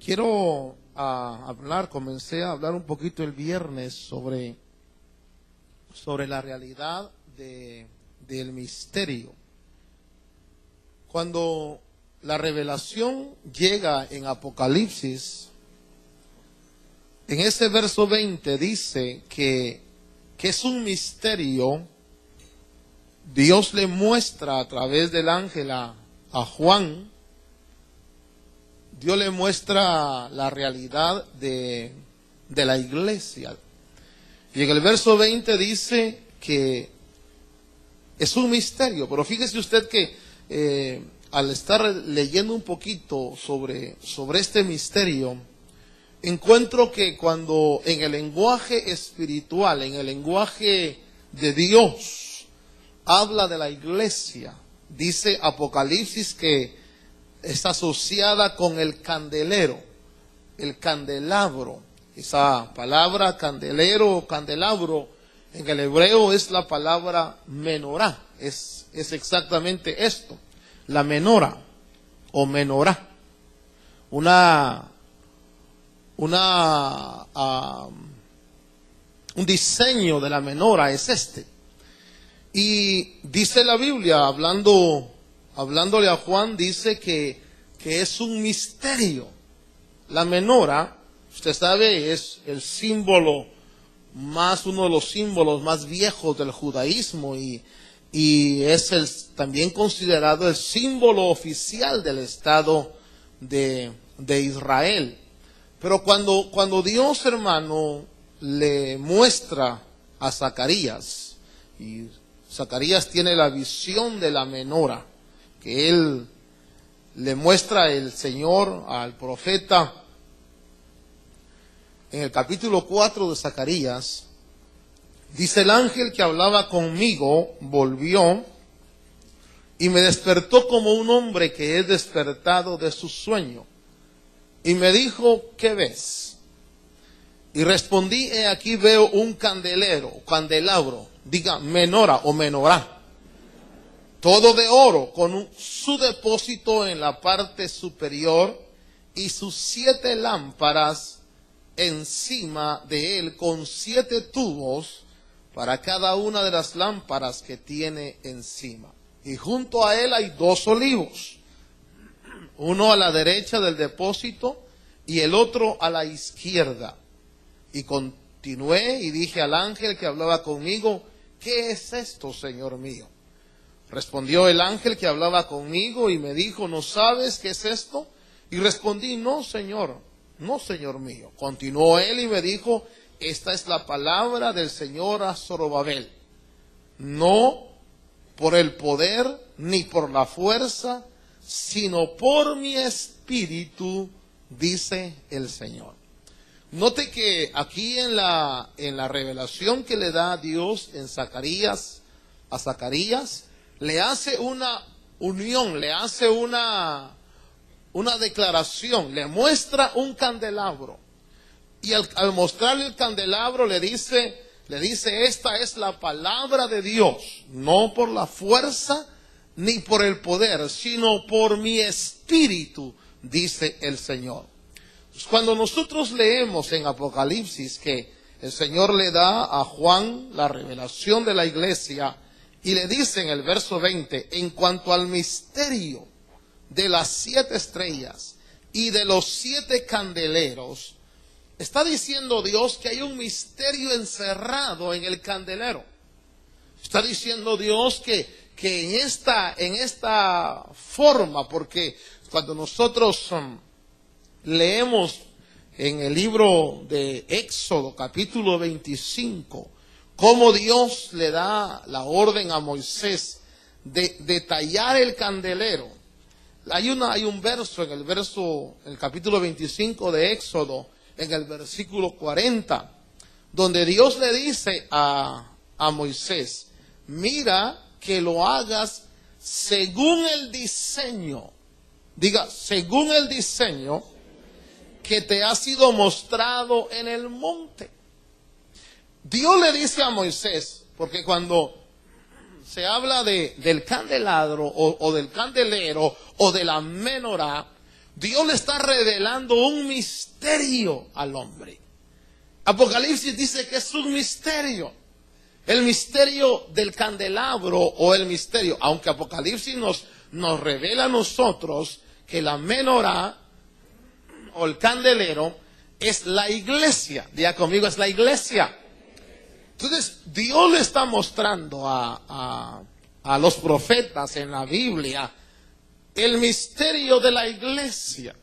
Quiero comencé a hablar un poquito el viernes sobre la realidad del misterio. Cuando la revelación llega en Apocalipsis, en ese verso 20 dice que es un misterio. Dios le muestra a través del ángel a Juan. Dios le muestra la realidad de la iglesia. Y en el verso 20 dice que es un misterio. Pero fíjese usted que al estar leyendo un poquito sobre este misterio, encuentro que cuando en el lenguaje espiritual, en el lenguaje de Dios, habla de la iglesia, dice Apocalipsis que está asociada con el candelero, el candelabro. Esa palabra candelero o candelabro en el hebreo es la palabra menorá. Es exactamente esto, la menora o menorá. Un diseño de la menora es este. Y dice la Biblia, hablándole a Juan, dice que es un misterio. La menora, usted sabe, es el símbolo uno de los símbolos más viejos del judaísmo y es también considerado el símbolo oficial del Estado de Israel. Pero cuando Dios, hermano, le muestra a Zacarías, y Zacarías tiene la visión de la menora, que él le muestra el Señor al profeta en el capítulo 4 de Zacarías. Dice: el ángel que hablaba conmigo volvió y me despertó como un hombre que es despertado de su sueño. Y me dijo: ¿qué ves? Y respondí: he aquí veo un candelabro, diga menora o menorá, todo de oro, con su depósito en la parte superior y sus 7 lámparas encima de él, con 7 tubos para cada una de las lámparas que tiene encima. Y junto a él hay 2 olivos, uno a la derecha del depósito y el otro a la izquierda. Y continué y dije al ángel que hablaba conmigo: ¿qué es esto, Señor mío? Respondió el ángel que hablaba conmigo y me dijo: ¿no sabes qué es esto? Y respondí: no, Señor mío. Continuó él y me dijo: esta es la palabra del Señor a Zorobabel. No por el poder ni por la fuerza, sino por mi espíritu, dice el Señor. Note que aquí en la revelación que le da Dios a Zacarías, le hace una unión, le hace una declaración, le muestra un candelabro. Y al mostrarle el candelabro le dice: esta es la palabra de Dios, no por la fuerza ni por el poder, sino por mi espíritu, dice el Señor. Cuando nosotros leemos en Apocalipsis que el Señor le da a Juan la revelación de la iglesia y le dice en el verso 20: en cuanto al misterio de las 7 estrellas y de los 7 candeleros, está diciendo Dios que hay un misterio encerrado en el candelero. Está diciendo Dios que en esta forma, porque cuando nosotros leemos en el libro de Éxodo, capítulo 25, cómo Dios le da la orden a Moisés de tallar el candelero. Hay un verso en el capítulo 25 de Éxodo, en el versículo 40, donde Dios le dice a Moisés: mira que lo hagas según el diseño, diga, según el diseño que te ha sido mostrado en el monte. Dios le dice a Moisés, porque cuando se habla del candelabro o del candelero o de la menorá, Dios le está revelando un misterio al hombre. Apocalipsis dice que es un misterio. El misterio del candelabro o el misterio, aunque Apocalipsis nos revela a nosotros que la menorá o el candelero es la iglesia. Diga conmigo, es la iglesia. Entonces, Dios le está mostrando a los profetas en la Biblia el misterio de la iglesia.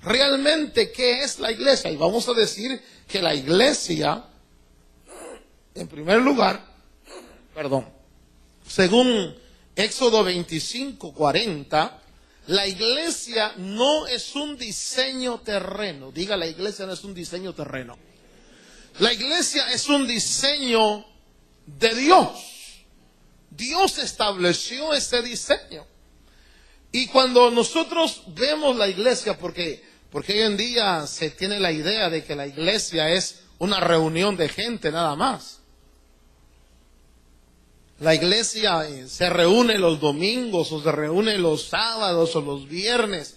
Realmente, ¿qué es la iglesia? Y vamos a decir que la iglesia, en primer lugar, según Éxodo 25:40, la iglesia no es un diseño terreno. Diga, la iglesia no es un diseño terreno. La iglesia es un diseño de Dios. Dios estableció ese diseño. Y cuando nosotros vemos la iglesia, porque hoy en día se tiene la idea de que la iglesia es una reunión de gente nada más. La iglesia se reúne los domingos o se reúne los sábados o los viernes.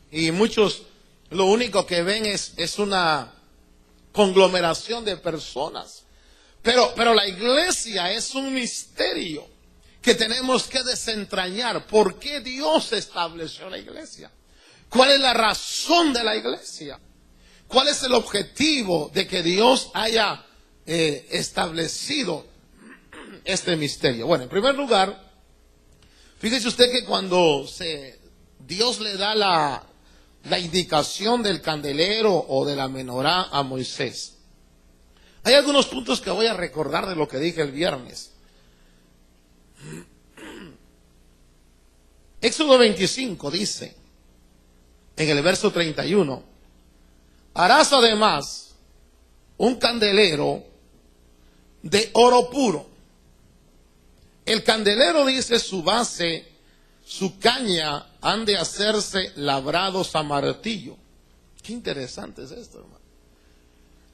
Y muchos lo único que ven es una conglomeración de personas. Pero la iglesia es un misterio que tenemos que desentrañar. ¿Por qué Dios estableció la iglesia? ¿Cuál es la razón de la iglesia? ¿Cuál es el objetivo de que Dios haya establecido este misterio? Bueno, en primer lugar, fíjese usted que cuando Dios le da la indicación del candelero o de la menorá a Moisés, hay algunos puntos que voy a recordar de lo que dije el viernes. Éxodo 25 dice, en el verso 31, harás además un candelero de oro puro. El candelero, dice, su base, su caña, han de hacerse labrados a martillo. Qué interesante es esto, hermano.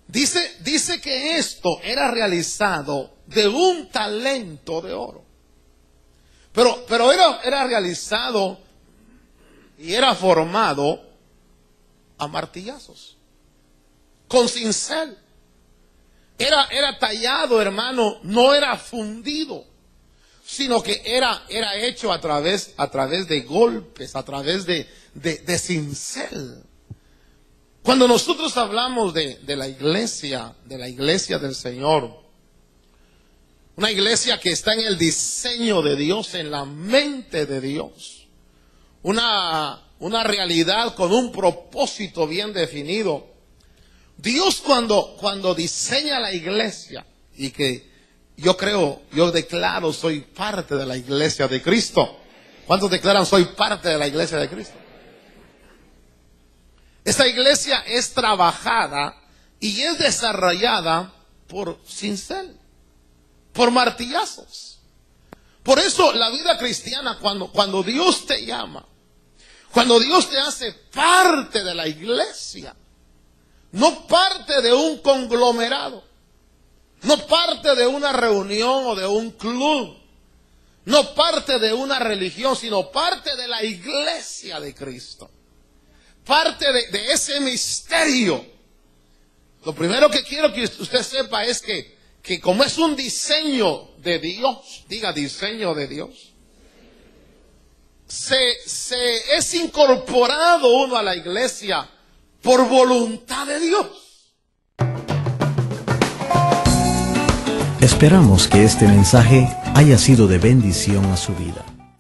Dice que esto era realizado de un talento de oro. Pero era realizado y era formado a martillazos, con cincel. Era tallado, hermano, no era fundido, sino que era hecho a través de golpes, a través de cincel. Cuando nosotros hablamos de la iglesia del Señor, una iglesia que está en el diseño de Dios, en la mente de Dios, una realidad con un propósito bien definido. Dios cuando diseña la iglesia, y que yo declaro soy parte de la iglesia de Cristo. ¿Cuántos declaran soy parte de la iglesia de Cristo? Esta iglesia es trabajada y es desarrollada por cincel, por martillazos. Por eso la vida cristiana, cuando Dios te llama, cuando Dios te hace parte de la iglesia, no parte de un conglomerado, no parte de una reunión o de un club, no parte de una religión, sino parte de la iglesia de Cristo, parte de ese misterio. Lo primero que quiero que usted sepa es que como es un diseño de Dios, diga diseño de Dios, es incorporado uno a la iglesia por voluntad de Dios. Esperamos que este mensaje haya sido de bendición a su vida.